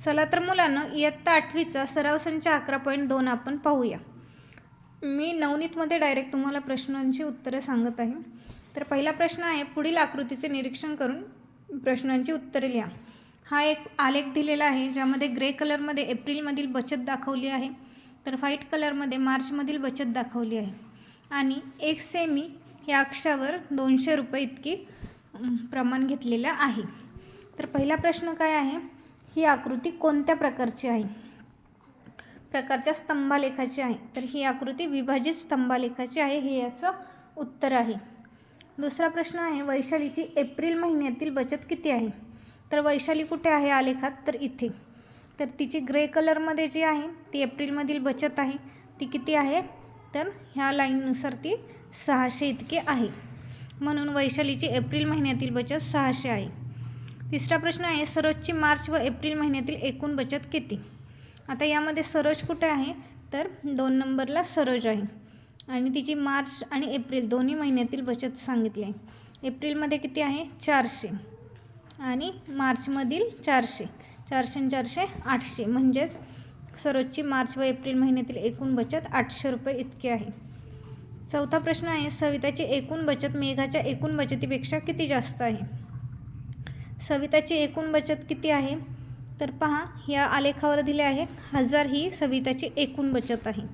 चला तर मुलांनो, इयत्ता 8वीचा सराव संच 11.2 आपण पाहूया। मी नवनीतमध्ये डायरेक्ट तुम्हाला प्रश्नांची उत्तरे सांगत आहे। तर पहिला प्रश्न आहे, पुढील आकृतीचे निरीक्षण करून प्रश्नांची उत्तरे लिहा। हा एक आलेख दिलेला आहे ज्यामध्ये ग्रे कलरमध्ये एप्रिलमधील बचत दाखवली आहे, तर व्हाईट कलरमध्ये मार्चमधील बचत दाखवली आहे आणि 1 सेमी या अक्षावर 200 रुपये इतकी प्रमाण घेतलेलं आहे। तर पहिला प्रश्न काय आहे, ही आकृती कोणत्या प्रकारची आहे? प्रकारच्या स्तंभालेखाची आहे। तर ही आकृती विभाजित स्तंभालेखाची आहे, हे याचं उत्तर आहे। दुसरा प्रश्न आहे, वैशालीची एप्रिल महिन्यातील बचत किती आहे? तर वैशाली कुठे आहे आलेखात? तर इथे। तर तिची ग्रे कलरमध्ये जी आहे ती एप्रिलमधील बचत आहे, ती किती आहे? तर ह्या लाईननुसार ती 600 इतकी आहे, म्हणून वैशालीची एप्रिल महिन्यातील बचत 600 आहे। तिसरा प्रश्न आहे, सरोजची मार्च व एप्रिल महिन्यातील एकूण बचत किती? आता यामध्ये सरोज कुठे आहे? तर 2 नंबरला सरोज आहे आणि तिची मार्च आणि एप्रिल दोन्ही महिन्यातील बचत सांगितली आहे। एप्रिलमध्ये किती आहे? 400 आणि मार्चमधील 400, 400 आणि 400 800, म्हणजेच सरोजची मार्च व एप्रिल महिन्यातील एकूण बचत 800 रुपये इतकी आहे। चौथा प्रश्न आहे, सविताची एकूण बचत मेघाच्या एकूण बचतीपेक्षा किती जास्त आहे? सविताची एकूण बचत किती आहे? तर पहा, या आलेखावर दिले आहे 1000 ही सविताची एकूण बचत आहे।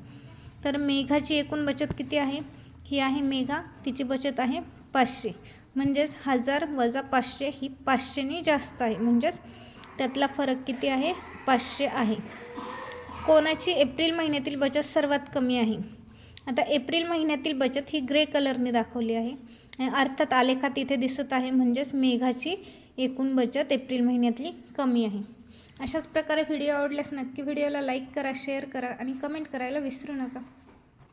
तर मेघाची एकूण बचत किती आहे? ही आहे मेघा, तिची बचत आहे 500, म्हणजेच 1000 वजा 500 ही 500नी जास्त आहे, म्हणजेच त्यातला फरक किती आहे? 500 आहे। कोणाची एप्रिल महिन्यातील बचत सर्वात कमी आहे? आता एप्रिल महिन्यातील बचत ही ग्रे कलरने दाखवली आहे आणि अर्थात आलेखात इथे दिसत आहे, म्हणजेच मेघाची एकूण बचत एप्रिल महिन्यातली कमी आहे। अशाच प्रकारे व्हिडिओ आवडल्यास नक्की व्हिडिओला लाईक करा, शेअर करा आणि कमेंट करायला विसरू नका।